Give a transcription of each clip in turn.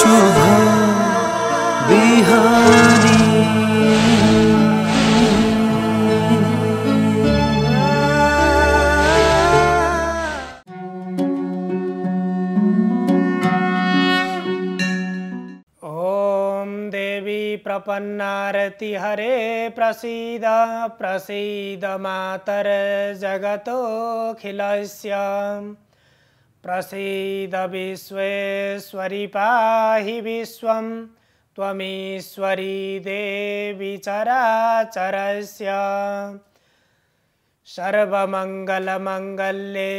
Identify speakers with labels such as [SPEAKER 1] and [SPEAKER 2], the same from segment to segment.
[SPEAKER 1] शुभ बिहानी।
[SPEAKER 2] ओम देवी प्रपन्नारति हरे प्रसीद प्रसीद मातर जगतोऽखिलस्य प्रसीद विश्वेश्वरी पाहि विश्वं त्वमीश्वरी देवी चराचरस्य सर्वमंगलमंगल्ये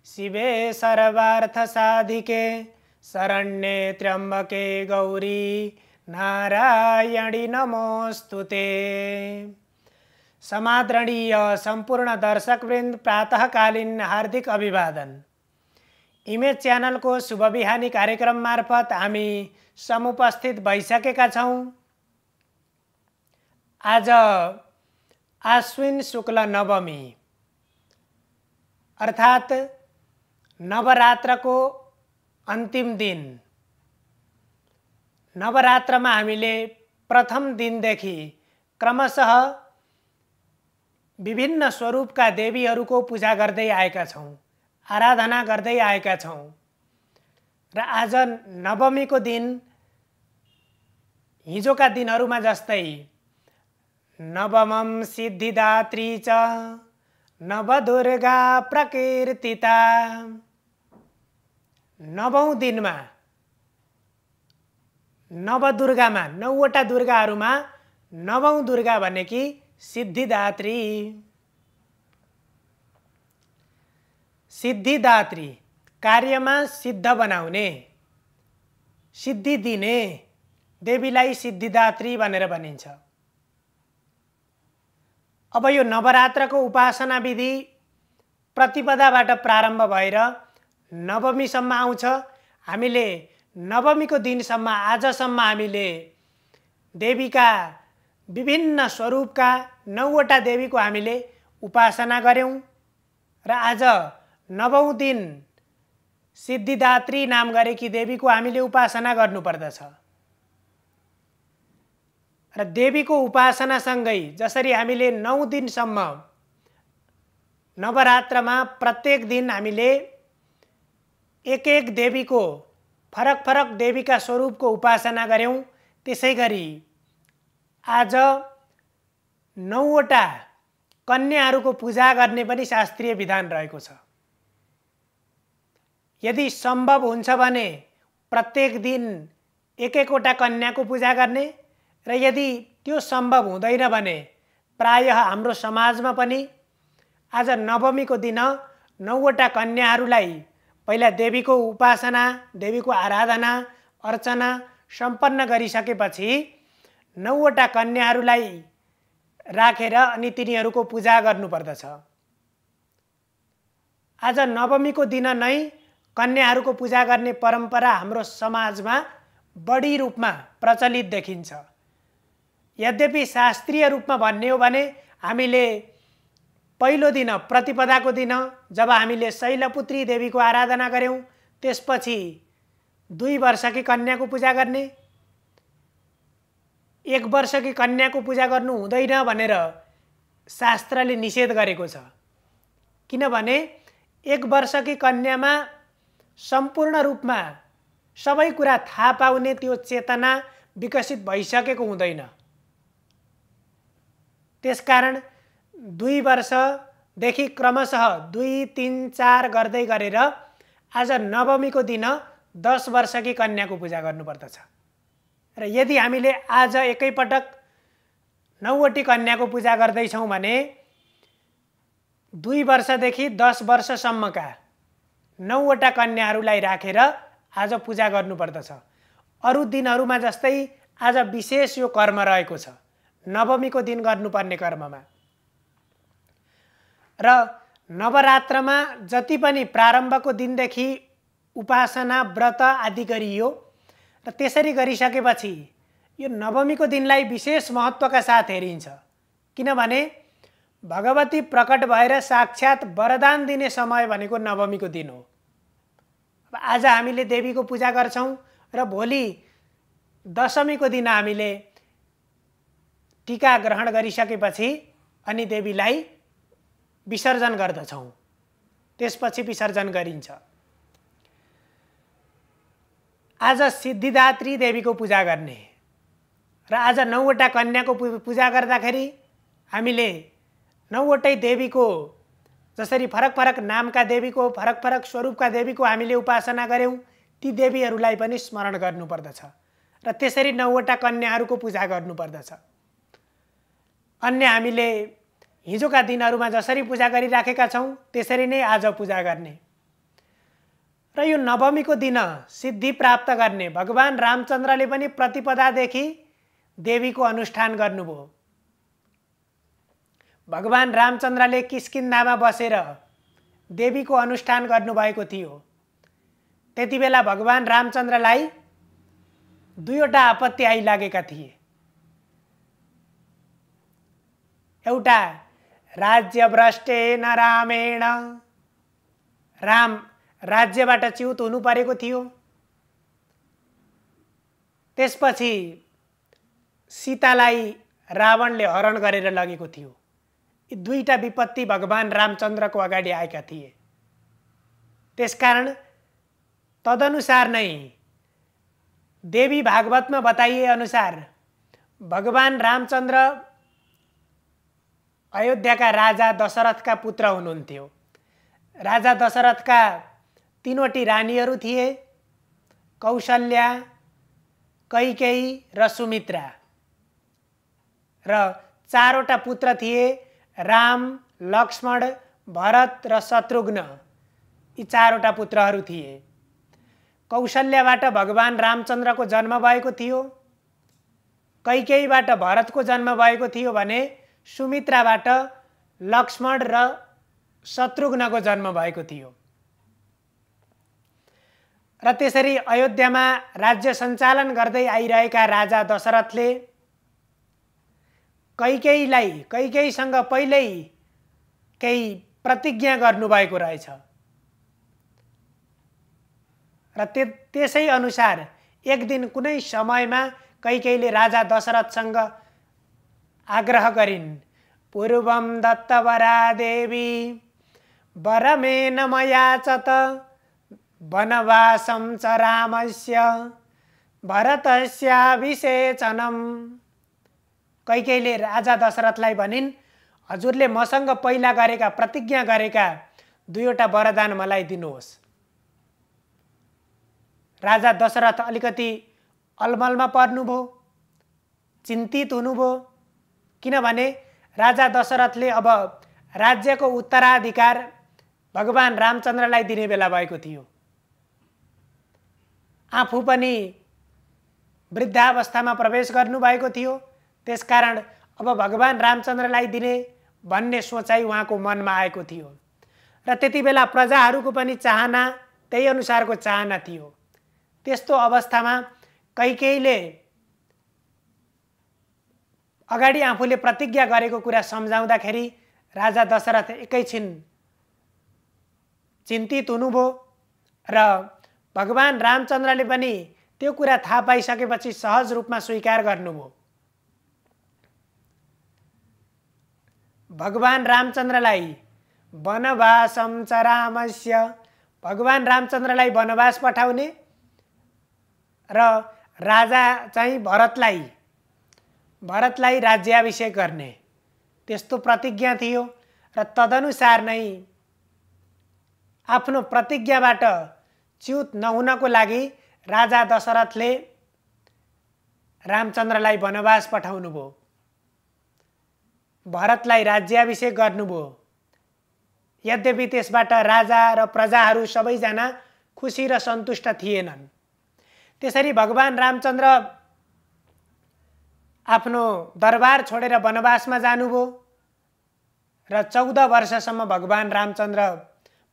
[SPEAKER 2] शिवे सर्वार्थसाधिके शरण्ये त्र्यंबके गौरी नारायणी नमोस्तुते। समादरणीय संपूर्ण दर्शकवृन्द प्रातःकालीन हार्दिक अभिवादन। इमेज च्यानल को शुभ बिहानी कार्यक्रम मार्फत हामी समुपस्थित भइसकेका छौं। आज आश्विन शुक्ल नवमी अर्थात नवरात्रको अन्तिम दिन। नवरात्रमा हामीले प्रथम दिनदेखि क्रमशः विभिन्न स्वरूपका देवीहरूको पूजा गर्दै आएका छौं, आराधना गर्दै आएका छौं र आज नवमीको दिन हिजोका दिनहरूमा जस्तै नवमं सिद्धिदात्री च नवदुर्गा प्रकीर्तिता। नवौं दिनमा नवदुर्गामा नौवटा दुर्गाहरूमा नवौं दुर्गा भनेकी सिद्धिदात्री। सिद्धिदात्री कार्यमा सिद्ध बनाउने, सिद्धि दिने देवीलाई सिद्धिदात्री भनेर भनिन्छ। अब यो नवरात्रको उपासना विधि प्रतिपदाबाट प्रारम्भ भएर नवमीसम्म आउँछ। हामीले नवमीको दिनसम्म आजसम्म हामीले देवीका विभिन्न स्वरूपका नौवटा देवीको हामीले उपासना गर्यौं र आज नवौं दिन सिद्धिदात्री नाम गरेकी देवीको हामीले उपासना गर्नुपर्दछ। र देवीको उपासनासँगै जसरी हामीले 9 दिनसम्म नवरात्रमा प्रत्येक दिन हामीले एक एक देवीको फरक फरक देवीका स्वरूपको उपासना गर्यौं, त्यसैगरी आज 9वटा कन्याहरूको पूजा गर्ने पनि शास्त्रीय विधान रहेको छ। यदि सम्भव हुन्छ भने प्रत्येक दिन एक एकवटा कन्याको पूजा गर्ने र यदि त्यो सम्भव हुँदैन भने प्रायः हाम्रो समाजमा पनि आज नवमीको दिन 9वटा कन्याहरूलाई पहिला देवीको उपासना, देवीको आराधना अर्चना सम्पन्न गरिसकेपछि 9वटा कन्याहरूलाई राखेर अनि तिनीहरूको पूजा गर्नुपर्दछ। आज नवमीको दिन नै कन्याहरूको पूजा गर्ने परम्परा हाम्रो समाजमा बढी रूपमा प्रचलित देखिन्छ। यद्यपि शास्त्रीय रूपमा भन्ने हो भने हामीले पहिलो दिन प्रतिपदाको दिन जब हामीले शैलपुत्री देवीको आराधना गर्यौं, त्यसपछि 2 वर्षकी कन्याको पूजा गर्ने, 1 वर्षकी कन्याको पूजा गर्नु हुँदैन भनेर शास्त्रले निषेध गरेको छ। किनभने 1 वर्षकी कन्यामा सम्पूर्ण रूपमा सबै कुरा थाहा पाउने त्यो चेतना विकसित भइसकेको हुँदैन। त्यसकारण 2 वर्षदेखि क्रमशः 2, 3, 4 गर्दै गरेर आज नवमीको दिन 10 वर्षकी कन्याको पूजा गर्नुपर्दछ। र यदि हामीले आज एकैपटक 9वटी कन्याको पूजा गर्दैछौँ भने 2 वर्षदेखि 10 वर्षसम्मका 9वटा कन्याहरूलाई राखेर आज पूजा गर्नुपर्दछ। अरू दिनहरूमा जस्तै आज विशेष यो कर्म रहेको छ, नवमीको दिन गर्नुपर्ने कर्ममा। र नवरात्रमा जति पनि प्रारम्भको दिनदेखि उपासना व्रत आदि गरियो र त्यसरी गरिसकेपछि यो नवमीको दिनलाई विशेष महत्त्वका साथ हेरिन्छ। किनभने भगवती प्रकट भएर साक्षात वरदान दिने समय भनेको नवमीको दिन हो। आज हामीले देवीको पूजा गर्छौं र भोलि दशमीको दिन हामीले टीका ग्रहण गरिसकेपछि अनि देवीलाई विसर्जन गर्दछौँ। त्यसपछि विसर्जन गरिन्छ। आज सिद्धिदात्री देवीको पूजा गर्ने र आज 9वटा कन्याको पूजा गर्दाखेरि हामीले 9वटै देवीको जसरी फरक फरक नामका देवीको फरक फरक स्वरूपका देवीको हामीले उपासना गर्यौं, ती देवीहरूलाई पनि स्मरण गर्नुपर्दछ र त्यसरी 9वटा कन्याहरूको पूजा गर्नुपर्दछ। अन्य हामीले हिजोका दिनहरूमा जसरी पूजा गरिराखेका छौं त्यसरी नै आज पूजा गर्ने र यो नवमीको दिन सिद्धि प्राप्त गर्ने भगवान रामचन्द्रले पनि प्रतिपदादेखि देवीको अनुष्ठान गर्नुभयो। भगवान रामचन्द्रले किष्किन्धामा बसेर देवीको अनुष्ठान गर्नुभएको थियो। त्यतिबेला भगवान रामचन्द्रलाई 2वटा आपत्ति आइलागेका थिए। एउटा राज्यभ्रष्टेन रामेण, राम राज्यबाट च्युत हुनु परेको थियो। त्यसपछि सीतालाई रावणले हरण गरेर लगेको थियो। यी 2टा विपत्ति भगवान रामचन्द्रको अगाडि आएका थिए। त्यसकारण तदनुसार नै देवी भागवतमा बताइए अनुसार भगवान रामचन्द्र अयोध्याका राजा दशरथका पुत्र हुनुहुन्थ्यो। राजा दशरथका 3वटी रानीहरू थिए, कौशल्या, कैकेयी र सुमित्रा, र 4वटा पुत्र थिए, राम, लक्ष्मण, भरत र शत्रुघ्न। यी 4वटा पुत्रहरू थिए। कौशल्याबाट भगवान रामचन्द्रको जन्म भएको थियो, कैकेयीबाट भरतको जन्म भएको थियो भने सुमित्राबाट लक्ष्मण र शत्रुघ्नको जन्म भएको थियो। र त्यसरी अयोध्यामा राज्य सञ्चालन गर्दै आइरहेका राजा दशरथले कैकेयीसँग पहिल्यै केही प्रतिज्ञा गर्नुभएको रहेछ र त्यसै अनुसार एक दिन कुनै समयमा कैकेयीले राजा दशरथसँग आग्रह गरिन्, पूर्वं दत्तवरा देवी वरमेन मया चत वनवासं च रामस्य भरतस्याभिषेचनम्। कैकेयीले राजा दशरथलाई भनिन्, हजुरले मसँग पहिला गरेका प्रतिज्ञा गरेका 2वटा वरदान मलाई दिनुहोस्। राजा दशरथ अलिकति अलमलमा पर्नुभयो, चिन्तित हुनुभयो, किनभने राजा दशरथले अब राज्यको उत्तराधिकार भगवान रामचन्द्रलाई दिने बेला भएको थियो। आफू पनि वृद्धावस्थामा प्रवेश गर्नुभएको थियो। त्यसकारण अब भगवान रामचन्द्रलाई दिने भन्ने सोचाइ उहाँको मनमा आएको थियो र त्यतिबेला प्रजाहरूको पनि चाहना त्यही अनुसारको चाहना थियो। त्यस्तो अवस्थामा कैकेयीले अगाडि आफूले प्रतिज्ञा गरेको कुरा सम्झाउँदाखेरि राजा दशरथ एकैछिन चिन्तित हुनुभयो र भगवान रामचन्द्रले पनि त्यो कुरा थाहा पाइसकेपछि सहज रूपमा स्वीकार गर्नुभयो। भगवान रामचन्द्रलाई वनवासं च रामस्य, भगवान रामचन्द्रलाई वनवास पठाउने र राजा चाहिँ भरतलाई राज्याभिषेक गर्ने त्यस्तो प्रतिज्ञा थियो र तदनुसार नै आफ्नो प्रतिज्ञाबाट च्युत नहुनको लागि राजा दशरथले रामचन्द्रलाई वनवास पठाउनु भयो, भरतलाई राज्याभिषेक गर्नुभयो। यद्यपि त्यसबाट राजा र प्रजाहरू सबैजना खुसी र सन्तुष्ट थिएनन्। त्यसरी भगवान रामचन्द्र आफ्नो दरबार छोडेर वनवासमा जानुभयो र 14 वर्षसम्म भगवान रामचन्द्र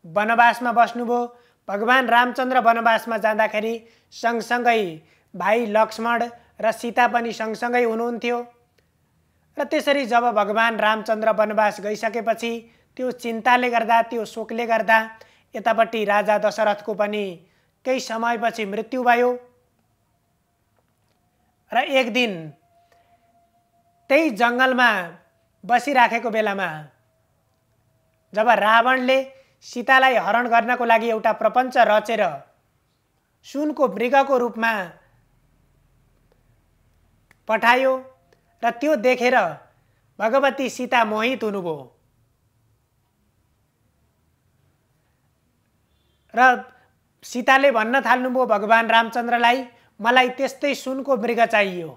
[SPEAKER 2] वनवासमा बस्नुभयो। भगवान रामचन्द्र वनवासमा जाँदाखेरि सँगसँगै भाइ लक्ष्मण र सीता पनि सँगसँगै हुनुहुन्थ्यो र त्यसरी जब भगवान रामचन्द्र वनवास गइसकेपछि त्यो चिन्ताले गर्दा, त्यो शोकले गर्दा यतापट्टि राजा दशरथको पनि केही समयपछि मृत्यु भयो र एक दिन त्यही जङ्गलमा बसिराखेको बेलामा जब रावणले सीतालाई हरण गर्नको लागि एउटा प्रपञ्च रचेर सुनको मृगको रूपमा पठायो र त्यो देखेर भगवती सीता मोहित हुनुभयो र सीताले भन्न थाल्नुभयो भगवान रामचन्द्रलाई, मलाई त्यस्तै सुनको मृग चाहियो।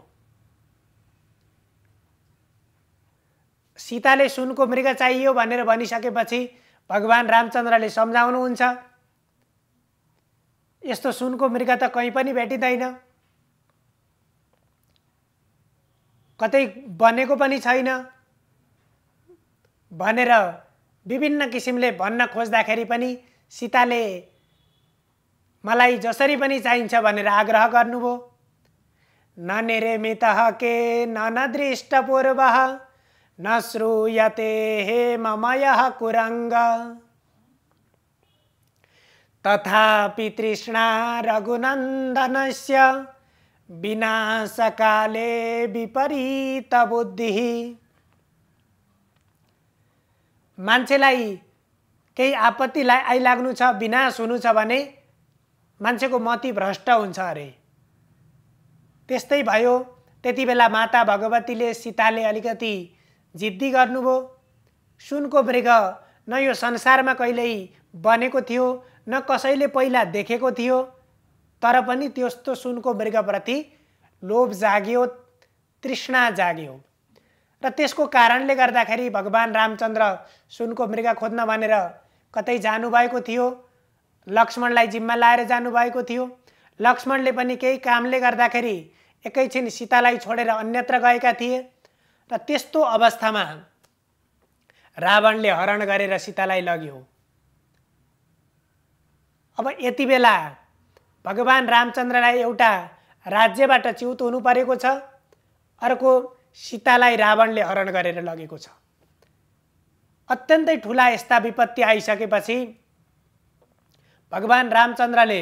[SPEAKER 2] सीताले सुनको मृग चाहियो भनेर भनिसकेपछि भगवान रामचन्द्रले सम्झाउनुहुन्छ, यस्तो सुनको मृग त कहीँ पनि भेटिँदैन, कतै बनेको पनि छैन भनेर विभिन्न किसिमले भन्न खोज्दाखेरि पनि सीताले मलाई जसरी पनि चाहिन्छ भनेर आग्रह गर्नुभयो। न निरमितः के न दृष्टपूर्वः न श्रूयते हे ममयः कुरंग तथापि तृष्णा रघुनन्दनस्य विनाशकाले विपरीत बुद्धिः। मान्छेलाई केही आपत्ति आइलाग्नु छ, विनाश हुनु छ भने मान्छेको मति भ्रष्ट हुन्छ अरे। त्यस्तै भयो। त्यति बेला माता भगवतीले सीताले अलिकति जिद्दी गर्नुभयो। सुनको मृग न यो संसारमा कहिल्यै बनेको थियो, न कसैले पहिला देखेको थियो, तर पनि त्यस्तो सुनको मृगप्रति लोभ जाग्यो, तृष्णा जाग्यो र त्यसको कारणले गर्दाखेरि भगवान रामचन्द्र सुनको मृग खोज्न भनेर कतै जानुभएको थियो। लक्ष्मणलाई जिम्मा लाएर जानुभएको थियो। लक्ष्मणले पनि केही कामले गर्दाखेरि एकैछिन सीतालाई छोडेर अन्यत्र गएका थिए र त्यस्तो अवस्थामा रावणले हरण गरेर सीतालाई लग्यो। अब यति बेला भगवान रामचन्द्रलाई एउटा राज्यबाट च्युत हुनु परेको छ, अर्को सीतालाई रावणले हरण गरेर लगेको छ। अत्यन्तै ठुला यस्ता विपत्ति आइसकेपछि भगवान रामचन्द्रले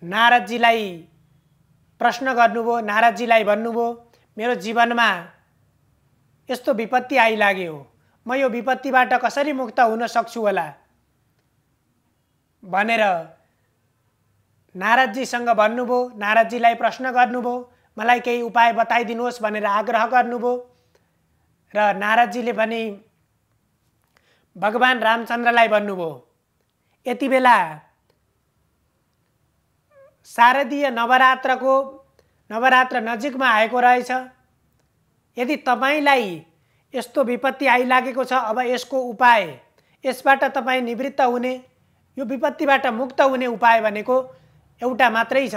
[SPEAKER 2] नारदजीलाई प्रश्न गर्नुभयो। नारदजीलाई भन्नुभयो, मेरो जीवनमा यस्तो विपत्ति आइलाग्यो, म यो विपत्तिबाट कसरी मुक्त हुन सक्छु होला भनेर नारदजीसँग भन्नुभयो। नारदजीलाई प्रश्न गर्नुभयो, मलाई केही उपाय बताइदिनुहोस् भनेर आग्रह गर्नुभयो र नारदजीले पनि भगवान रामचन्द्रलाई भन्नुभयो, यति बेला शारदीय नवरात्र नजिकमा आएको रहेछ। यदि तपाईलाई यस्तो विपत्ति आइलागेको छ, अब यसको उपाय, यसबाट तपाईँ निवृत्त हुने, यो विपत्तिबाट मुक्त हुने उपाय भनेको एउटा मात्रै छ।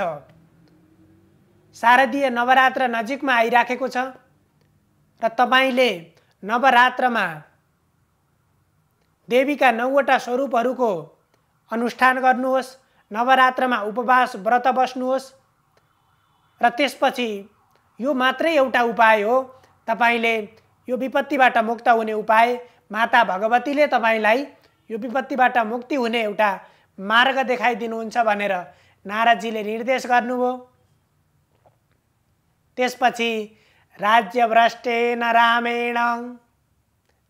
[SPEAKER 2] शारदीय नवरात्र नजिकमा आइराखेको छ र तपाईले नवरात्रमा देवीका 9वटा स्वरूपहरूको अनुष्ठान गर्नुहोस्, नवरात्रमा उपवास व्रत बस्नुहोस् र त्यसपछि यो मात्रै एउटा उपाय हो, तपाईले यो विपत्तिबाट मुक्त हुने उपाय माता भगवतीले तपाईलाई यो विपत्तिबाट मुक्ति हुने एउटा मार्ग देखाइदिनुहुन्छ भनेर नारदजीले निर्देश गर्नुभयो। त्यसपछि राज्यभ्रष्टेन रामेण,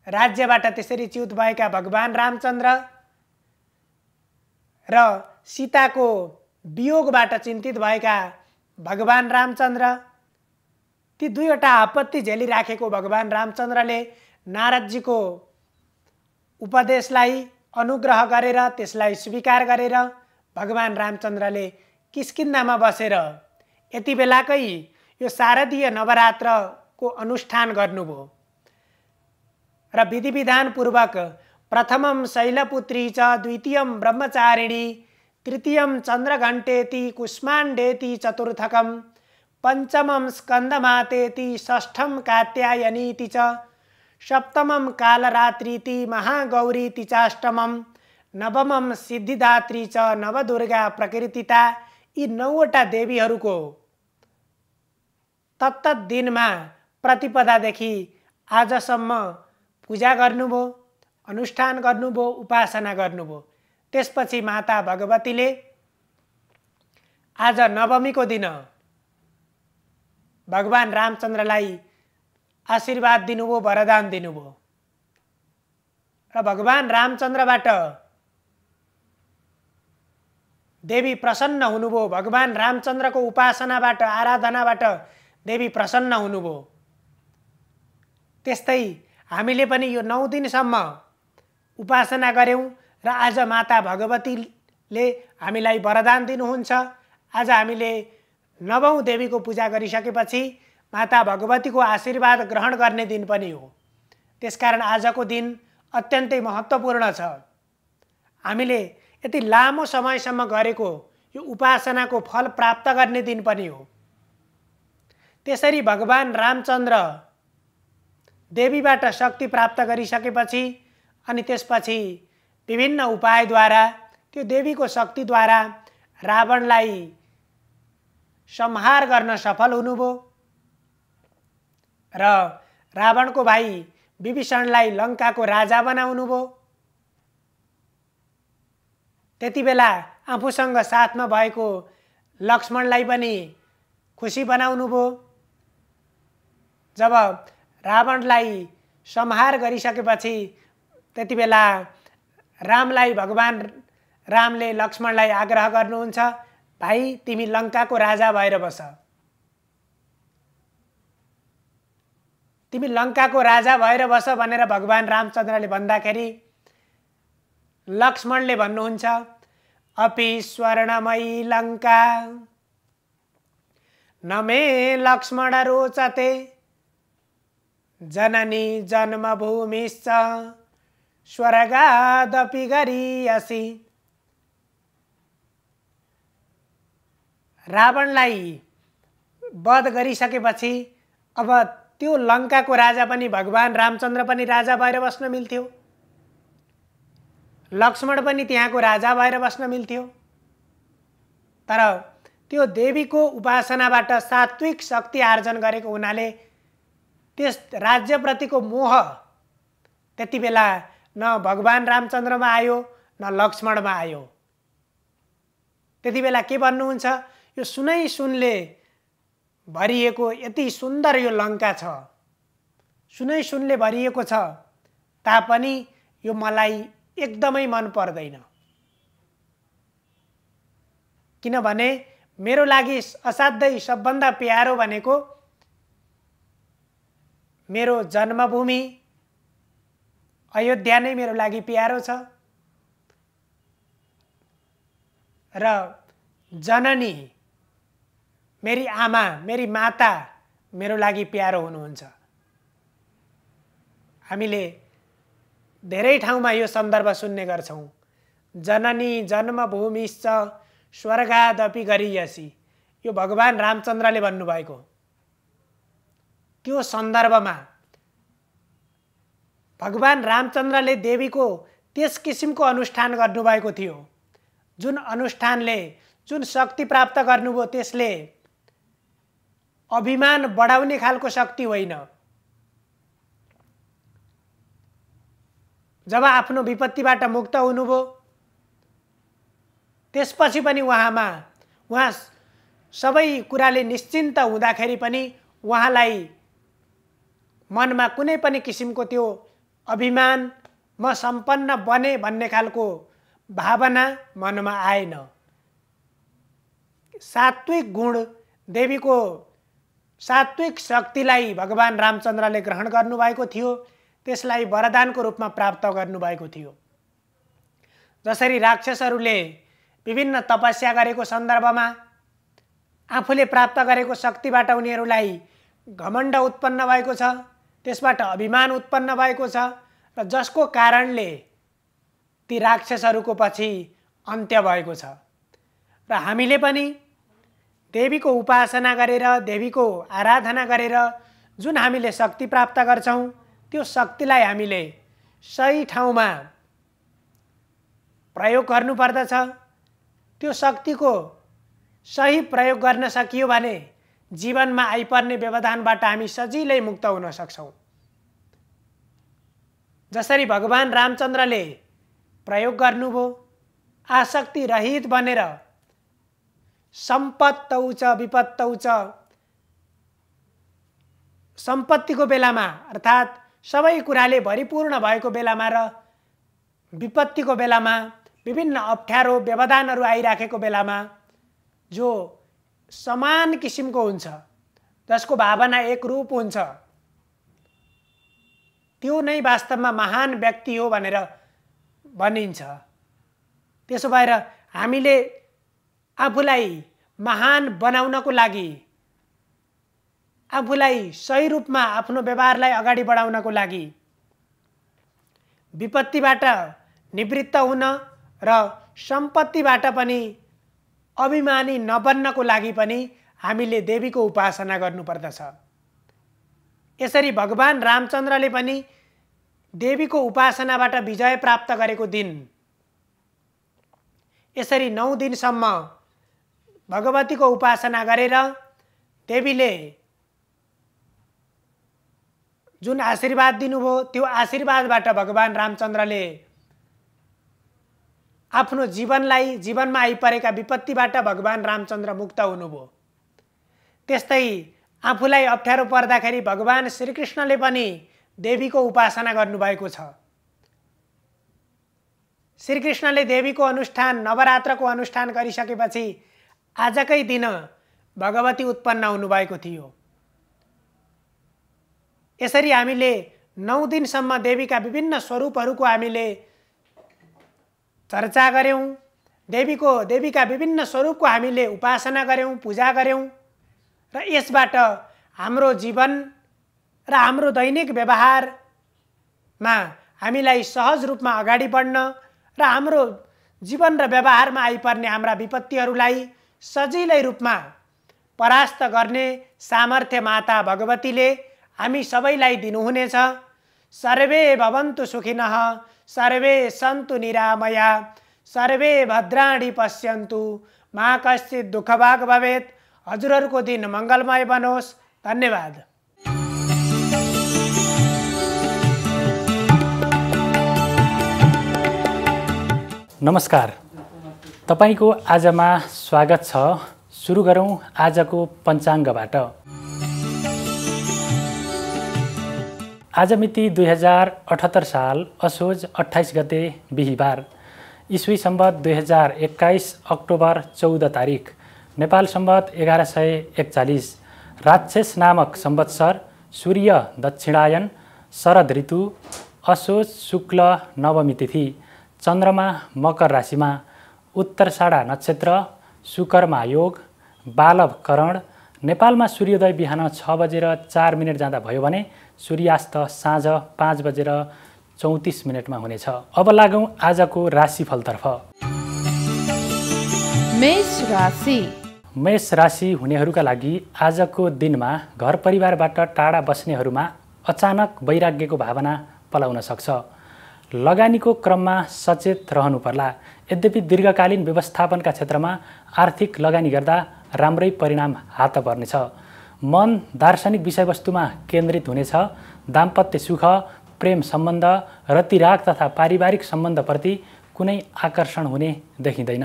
[SPEAKER 2] राज्यबाट त्यसरी च्युत भएका भगवान रामचन्द्र र सीताको वियोगबाट चिन्तित भएका भगवान रामचन्द्र, ती दुईवटा आपत्ति झेलिराखेको भगवान रामचन्द्रले नारदजीको उपदेशलाई अनुग्रह गरेर त्यसलाई स्वीकार गरेर भगवान रामचन्द्रले किष्किन्धामा बसेर यति बेलाकै यो शारदीय नवरात्रको अनुष्ठान गर्नुभयो र विधि विधान पूर्वक प्रथमं शैलपुत्री च द्वितीयं ब्रह्मचारिणी तृतीयं चन्द्रघण्टेति कुष्माण्डेति चतुर्थकं पंचमं स्कंदमातेति षष्ठं कात्यायनीति च सप्तमं कालरात्रीति महागौरीति चाष्टमं नवमं सिद्धिदात्री च नवदुर्गा प्रकृतिता, यी 9वटा देवीहरूको तत्तत दिनमा प्रतिपदादेखि आजसम्म पूजा गर्नुभयो, अनुष्ठान गर्नुभयो, उपासना गर्नुभयो। त्यसपछि माता भगवतीले आज नवमीको दिन भगवान रामचन्द्रलाई आशीर्वाद दिनुभयो, वरदान दिनुभयो। र भगवान रामचन्द्रबाट देवी प्रसन्न हुनुभयो। भगवान रामचन्द्रको उपासनाबाट, आराधनाबाट देवी प्रसन्न हुनुभयो। त्यस्तै हामीले पनि यो 9 दिनसम्म उपासना गऱ्यौँ र आज माता भगवतीले हामीलाई वरदान दिनुहुन्छ। आज हामीले 9औं देवीको पूजा गरिसकेपछि माता भगवतीको आशीर्वाद ग्रहण गर्ने दिन पनि हो। त्यसकारण आजको दिन अत्यन्तै महत्त्वपूर्ण छ। हामीले यति लामो समयसम्म गरेको यो उपासनाको फल प्राप्त गर्ने दिन पनि हो। त्यसरी भगवान रामचन्द्र देवीबाट शक्ति प्राप्त गरिसकेपछि अनि त्यसपछि विभिन्न उपायद्वारा त्यो देवीको शक्तिद्वारा रावणलाई संहार गर्न सफल हुनुभयो र रावणको भाइ विभीषणलाई लङ्काको राजा बनाउनुभयो। त्यतिबेला आफूसँग साथमा भएको लक्ष्मणलाई पनि खुसी बनाउनुभयो। जब रावणलाई संहार गरिसकेपछि त्यतिबेला रामलाई भगवान रामले लक्ष्मणलाई आग्रह गर्नुहुन्छ, भाइ तिमी लङ्काको राजा भएर बस। तिमी लङ्काको राजा भएर बस भनेर भगवान रामचन्द्रले भन्दाखेरि लक्ष्मणले भन्नुहुन्छ, अपि स्वर्णमयी लङ्का न मे लक्ष्मण रोचते जननी जन्मभूमिश्च स्वर्गादपि गरीयसी। रावणलाई वध गरिसकेपछि अब त्यो लङ्काको राजा पनि भगवान रामचन्द्र पनि राजा भएर बस्न मिल्थ्यो, लक्ष्मण पनि त्यहाँको राजा भएर बस्न मिल्थ्यो। तर त्यो देवीको उपासनाबाट सात्विक शक्ति आर्जन गरेको हुनाले त्यस राज्यप्रतिको मोह त्यति बेला न भगवान रामचन्द्रमा आयो न लक्ष्मणमा आयो। त्यति बेला के भन्नुहुन्छ, यो सुनै सुनले भरिएको यति सुन्दर यो लङ्का छ, सुनै सुनले भरिएको छ, तापनि यो मलाई एकदमै मन पर्दैन। किनभने मेरो लागि असाध्यै सबभन्दा प्यारो भनेको मेरो जन्मभूमि अयोध्या नै मेरो लागि प्यारो छ र जननी मेरी आमा, मेरी माता मेरो लागि प्यारो हुनुहुन्छ। हामीले धेरै ठाउँमा यो सन्दर्भ सुन्ने गर्छौं, जननी जन्मभूमिश्च स्वर्गादपि गरीयसी। यो भगवान रामचन्द्रले भन्नुभएको। त्यो सन्दर्भमा भगवान रामचन्द्रले देवीको त्यस किसिमको अनुष्ठान गर्नुभएको थियो, जुन अनुष्ठानले जुन शक्ति प्राप्त गर्नुभयो त्यसले अभिमान बढाउने खालको शक्ति होइन। जब आफ्नो विपत्तिबाट मुक्त हुनुभयो त्यसपछि पनि उहाँ सबै कुराले निश्चिन्त हुँदाखेरि पनि उहाँलाई मनमा कुनै पनि किसिमको त्यो अभिमान म सम्पन्न बने भन्ने खालको भावना मनमा आएन। सात्विक गुण देवीको सात्विक शक्तिलाई भगवान रामचन्द्रले ग्रहण गर्नुभएको थियो, त्यसलाई वरदानको रूपमा प्राप्त गर्नुभएको थियो। जसरी राक्षसहरूले विभिन्न तपस्या गरेको सन्दर्भमा आफूले प्राप्त गरेको शक्तिबाट उनीहरूलाई घमण्ड उत्पन्न भएको छ, त्यसबाट अभिमान उत्पन्न भएको छ र जसको कारणले ती राक्षसहरूको पछि अन्त्य भएको छ। र हामीले पनि देवीको उपासना गरेर, देवीको आराधना गरेर जुन हामीले शक्ति प्राप्त गर्छौं, त्यो शक्तिलाई हामीले सही ठाउँमा प्रयोग गर्नुपर्दछ। त्यो शक्तिको सही प्रयोग गर्न सकियो भने जीवनमा आइपर्ने व्यवधानबाट हामी सजिलै मुक्त हुन सक्छौं। जसरी भगवान रामचन्द्रले प्रयोग गर्नुभयो, आसक्ति रहित बनेर सम्पत्तौ च विपत्तौ च सम्पत्तिको बेलामा अर्थात् सबै कुराले भरिपूर्ण भएको बेलामा र विपत्तिको बेलामा विभिन्न अप्ठ्यारो व्यवधानहरू आइराखेको बेलामा जो समान किसिमको हुन्छ, जसको भावना एकरूप हुन्छ, त्यो नै वास्तवमा महान व्यक्ति हो भनेर भनिन्छ। त्यसो भएर हामीले आफूलाई महान बनाउनको लागि, आफूलाई सही रूपमा आफ्नो व्यवहारलाई अगाडि बढाउनको लागि, विपत्तिबाट निवृत्त हुन र सम्पत्तिबाट पनि अभिमानी नबन्नको लागि पनि हामीले देवीको उपासना गर्नुपर्दछ। यसरी भगवान रामचन्द्रले पनि देवीको उपासनाबाट विजय प्राप्त गरेको दिन, यसरी 9 दिनसम्म भगवतीको उपासना गरेर देवीले जुन आशीर्वाद दिनुभयो त्यो आशीर्वादबाट भगवान रामचन्द्रले आफ्नो जीवनमा आइपरेका विपत्तिबाट भगवान रामचन्द्र मुक्त हुनुभयो। त्यस्तै आफूलाई अप्ठ्यारो पर्दाखेरि भगवान श्रीकृष्णले पनि देवीको उपासना गर्नुभएको छ। श्रीकृष्णले देवीको अनुष्ठान, नवरात्रको अनुष्ठान गरिसकेपछि आजकै दिन भगवती उत्पन्न हुनुभएको थियो। यसरी हामीले 9 दिनसम्म देवीका विभिन्न स्वरूपहरूको हामीले चर्चा गऱ्यौँ, देवीका विभिन्न स्वरूपको हामीले उपासना गऱ्यौँ, पूजा गऱ्यौँ र यसबाट हाम्रो जीवन र हाम्रो दैनिक व्यवहारमा हामीलाई सहज रूपमा अगाडि बढ्न र हाम्रो जीवन र व्यवहारमा आइपर्ने हाम्रा विपत्तिहरूलाई सजिलै रूपमा परास्त गर्ने सामर्थ्य माता भगवतीले हामी सबैलाई दिनुहुनेछ। सर्वे भवन्तु सुखिनः, सर्वे सन्तु निरामया, सर्वे भद्राणि पश्यन्तु, मा कश्चित् दुःखभाग् भवेत्। हजुरहरूको दिन मङ्गलमय बनोस्। धन्यवाद।
[SPEAKER 1] नमस्कार, तपाईको आजमा स्वागत छ। सुरु गरौँ आजको पञ्चाङ्गबाट। आज मिति 2078 साल असोज 28 गते बिहीबार, ईस्वी सम्वत 2021 अक्टोबर 14 तारिक, नेपाल सम्वत 1141, राक्षस नामक संवत्सर, सूर्य दक्षिणायन, शरद ऋतु, असोज शुक्ल नवमी तिथि, चन्द्रमा मकर राशिमा, उत्तरषाढा नक्षत्र, सुकर्मा योग, बालव करण। नेपालमा सूर्योदय बिहान 6:04 जाँदा भयो भने सूर्यास्त साँझ 5:34 हुनेछ। अब लागौँ आजको राशिफलतर्फ।
[SPEAKER 3] मेष राशि।
[SPEAKER 1] मेष राशि हुनेहरूका लागि आजको दिनमा घर परिवारबाट टाढा बस्नेहरूमा अचानक वैराग्यको भावना पलाउन सक्छ। लगानीको क्रममा सचेत रहनुपर्ला। यद्यपि दीर्घकालीन व्यवस्थापनका क्षेत्रमा आर्थिक लगानी गर्दा राम्रै परिणाम हात पर्नेछ। मन दार्शनिक विषयवस्तुमा केन्द्रित हुनेछ। दाम्पत्य सुख, प्रेम सम्बन्ध, रतिराग तथा पारिवारिक सम्बन्धप्रति कुनै आकर्षण हुने देखिँदैन।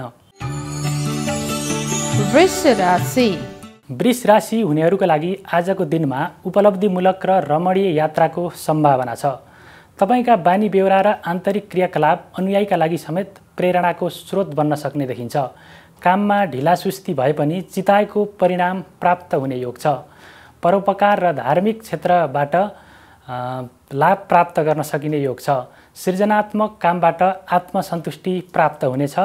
[SPEAKER 3] वृष राशि।
[SPEAKER 1] वृष राशि हुनेहरूका लागि आजको दिनमा उपलब्धिमूलक र रमणीय यात्राको सम्भावना छ। तपाईका बानी बेहोरा र आन्तरिक क्रियाकलाप अनुयायीका लागि समेत प्रेरणाको स्रोत बन्न सक्ने देखिन्छ। काममा ढिलासुस्ती भए पनि चिताएको परिणाम प्राप्त हुने योग छ। परोपकार र धार्मिक क्षेत्रबाट लाभ प्राप्त गर्न सकिने योग छ। सृजनात्मक कामबाट आत्मसन्तुष्टि प्राप्त हुनेछ।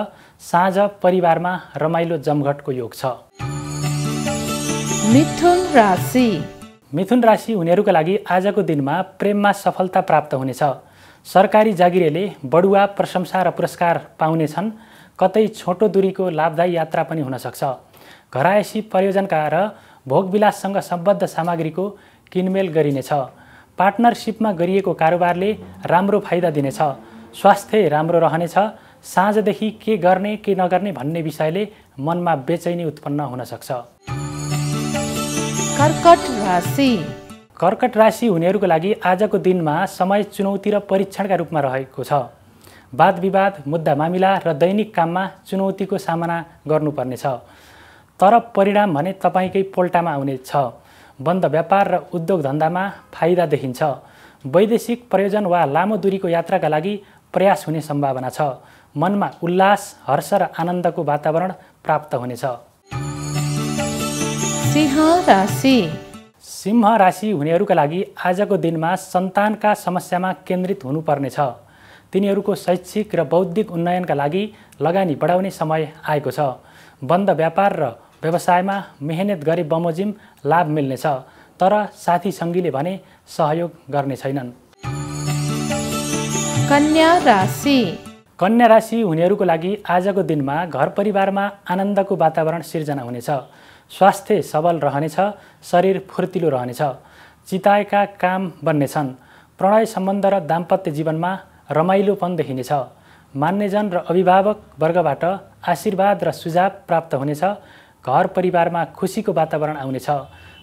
[SPEAKER 1] साँझ परिवारमा रमाइलो जमघटको योग छ।
[SPEAKER 3] मिथुन राशि।
[SPEAKER 1] मिथुन राशि हुनेहरूका लागि आजको दिनमा प्रेममा सफलता प्राप्त हुनेछ। सरकारी जागिरेले बढुवा प्रशंसा र पुरस्कार पाउनेछन्। कतै छोटो दूरीको लाभदायी यात्रा पनि हुन सक्छ। घरायसी प्रयोजनका र भोगविलाससँग सम्बद्ध सामग्रीको किनमेल गरिनेछ। पार्टनरसिपमा गरिएको कारोबारले राम्रो फाइदा दिनेछ। स्वास्थ्य राम्रो रहनेछ। साँझदेखि के गर्ने के नगर्ने भन्ने विषयले मनमा बेचैनी उत्पन्न हुन सक्छ।
[SPEAKER 3] कर्कट राशि।
[SPEAKER 1] कर्कट राशि हुनेहरूका लागि आजको दिनमा समय चुनौती र परीक्षणका रूपमा रहेको छ। वाद विवाद, मुद्दा मामिला र दैनिक काममा चुनौतीको सामना गर्नुपर्नेछ। तर परिणाम भने तपाईकै पोल्टामा आउनेछ। बन्द व्यापार र उद्योग धन्दामा फाइदा देखिन्छ। वैदेशिक प्रयोजन वा लामो दूरीको यात्राका लागि प्रयास हुने सम्भावना छ। मनमा उल्लास, हर्ष र आनन्दको वातावरण प्राप्त हुनेछ।
[SPEAKER 3] सिंह राशि।
[SPEAKER 1] सिंह राशि हुनेहरूका लागि आजको दिनमा सन्तानका समस्यामा केन्द्रित हुनुपर्नेछ। तिनीहरूको शैक्षिक र बौद्धिक उन्नयनका लागि लगानी बढाउने समय आएको छ। बन्द व्यापार र व्यवसायमा मेहनत गरे बमोजिम लाभ मिल्नेछ, तर साथी सङ्गीले भने सहयोग गर्ने छैनन्।
[SPEAKER 3] कन्या राशि।
[SPEAKER 1] कन्या राशि हुनेहरूको लागि आजको दिनमा घर परिवारमा आनन्दको वातावरण सिर्जना हुनेछ। स्वास्थ्य सबल रहनेछ, शरीर फुर्तिलो रहनेछ, चिताएका काम बन्नेछन्। प्रणय सम्बन्ध र दाम्पत्य जीवनमा रमाइलोपन देखिनेछ। मान्यजन र अभिभावक वर्गबाट आशीर्वाद र सुझाव प्राप्त हुनेछ। घर परिवारमा खुसीको वातावरण आउनेछ।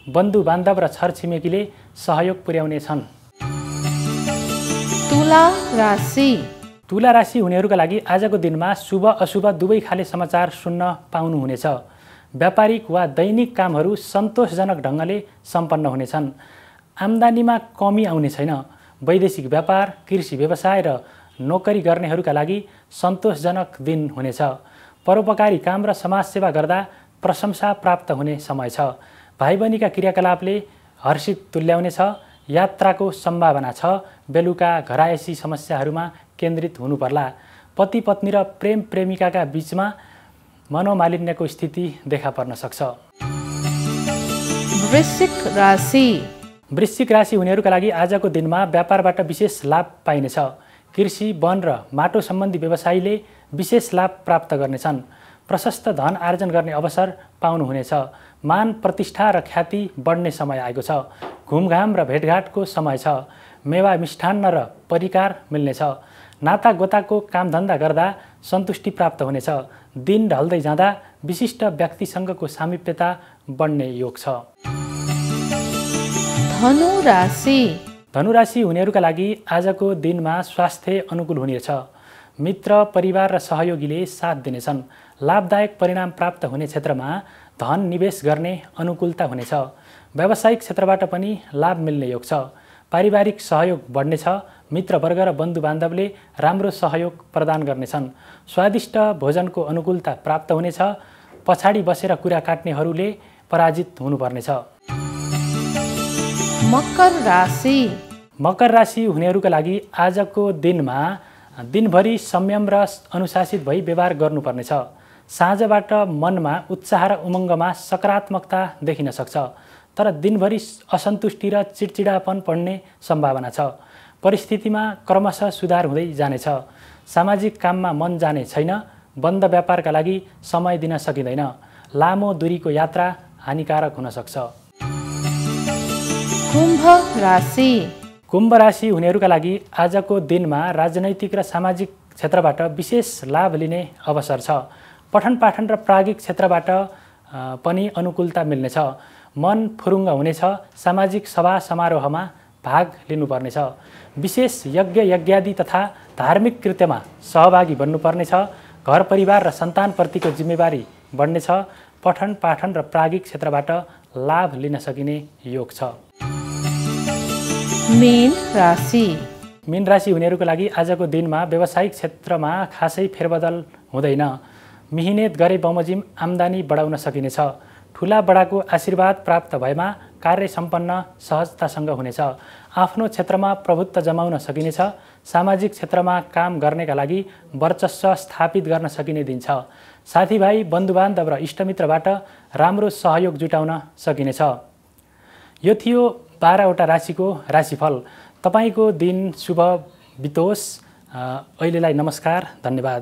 [SPEAKER 1] बन्धु बान्धव र छरछिमेकीले सहयोग पुर्याउनेछन्।
[SPEAKER 3] तुला राशि।
[SPEAKER 1] तुला राशि हुनेहरूका लागि आजको दिनमा शुभ अशुभ दुवै खाले समाचार सुन्न पाउनुहुनेछ। व्यापारिक वा दैनिक कामहरू सन्तोषजनक ढङ्गले सम्पन्न हुनेछन्। आम्दानीमा कमी आउने छैन। वैदेशिक व्यापार, कृषि व्यवसाय र नोकरी गर्नेहरूका लागि सन्तोषजनक दिन हुनेछ। परोपकारी काम र समाजसेवा गर्दा प्रशंसा प्राप्त हुने समय छ। भाइ बहिनीका क्रियाकलापले हर्षित तुल्याउनेछ। यात्राको सम्भावना छ। बेलुका घरायसी समस्याहरूमा केन्द्रित हुनुपर्ला। पति पत्नी र प्रेम प्रेमिकाका बीचमा मनोमालिन्यको स्थिति देखा पर्न सक्छ।
[SPEAKER 3] वृश्चिक राशि।
[SPEAKER 1] वृश्चिक राशि हुनेहरूका लागि आजको दिनमा व्यापारबाट विशेष लाभ पाइनेछ। कृषि, वन र माटो सम्बन्धी व्यवसायीले विशेष लाभ प्राप्त गर्नेछन्। प्रशस्त धन आर्जन गर्ने अवसर पाउनुहुनेछ। मान प्रतिष्ठा र ख्याति बढ्ने समय आएको छ। घुमघाम र भेटघाटको समय छ। मेवा मिष्ठान्न र परिकार मिल्नेछ। नातागोताको कामधन्दा गर्दा सन्तुष्टि प्राप्त हुनेछ। दिन ढल्दै जाँदा विशिष्ट व्यक्तिसँगको सामिप्यता बढ्ने योग छ।
[SPEAKER 3] धनु राशि।
[SPEAKER 1] धनु राशि हुनेहरूका लागि आजको दिनमा स्वास्थ्य अनुकूल हुनेछ। मित्र, परिवार र सहयोगीले साथ दिनेछन्। लाभदायक परिणाम प्राप्त हुने क्षेत्रमा धन निवेश गर्ने अनुकूलता हुनेछ। व्यावसायिक क्षेत्रबाट पनि लाभ मिल्ने योग छ। पारिवारिक सहयोग बढ्नेछ। मित्रवर्ग र बन्धुबान्धवले राम्रो सहयोग प्रदान गर्नेछन्। स्वादिष्ट भोजनको अनुकूलता प्राप्त हुनेछ। पछाडि बसेर कुरा काट्नेहरूले पराजित हुनुपर्नेछ।
[SPEAKER 3] मकर राशि।
[SPEAKER 1] मकर राशि हुनेहरूका लागि आजको दिनमा दिनभरि संयम र अनुशासित भई व्यवहार गर्नुपर्नेछ। साँझबाट मनमा उत्साह र उमङ्गमा सकारात्मकता देखिन सक्छ, तर दिनभरि असन्तुष्टि र चिडचिडापन बढ्ने सम्भावना छ। परिस्थितिमा क्रमशः सुधार हुँदै जानेछ। सामाजिक काममा मन जाने छैन। बन्द व्यापारका लागि समय दिन सकिँदैन। लामो दूरीको यात्रा हानिकारक हुन सक्छ।
[SPEAKER 3] कुम्भ राशि।
[SPEAKER 1] कुम्भ राशि हुनेहरूका लागि आजको दिनमा राजनैतिक र सामाजिक क्षेत्रबाट विशेष लाभ लिने अवसर छ। पठन पाठन र प्राज्ञिक क्षेत्रबाट पनि अनुकूलता मिल्नेछ। मन फुरुङ्ग हुनेछ। सामाजिक सभा समारोहमा भाग लिनुपर्नेछ। विशेष यज्ञ यज्ञादि तथा धार्मिक कृत्यमा सहभागी बन्नुपर्नेछ। घर परिवार र सन्तानप्रतिको जिम्मेवारी बढ्नेछ। पठन पाठन र प्राज्ञिक क्षेत्रबाट लाभ लिन सकिने योग छ।
[SPEAKER 3] मीन राशि।
[SPEAKER 1] मीन राशि हुनेहरूका लागि आजको दिनमा व्यावसायिक क्षेत्रमा खासै फेरबदल हुँदैन। मिहिनेत गरे बमोजिम आम्दानी बढाउन सकिनेछ। ठुला बडाको आशीर्वाद प्राप्त भएमा कार्य सम्पन्न सहजतासँग हुनेछ। आफ्नो क्षेत्रमा प्रभुत्व जमाउन सकिनेछ। सामाजिक क्षेत्रमा काम गर्नेका लागि वर्चस्व स्थापित गर्न सकिने दिन छ। साथीभाइ, बन्धुबान्धव र इष्टमित्रबाट राम्रो सहयोग जुटाउन सकिनेछ। यो थियो 12वटा राशिको राशिफल। तपाईको दिन शुभ बितोस्। अहिलेलाई नमस्कार, धन्यवाद।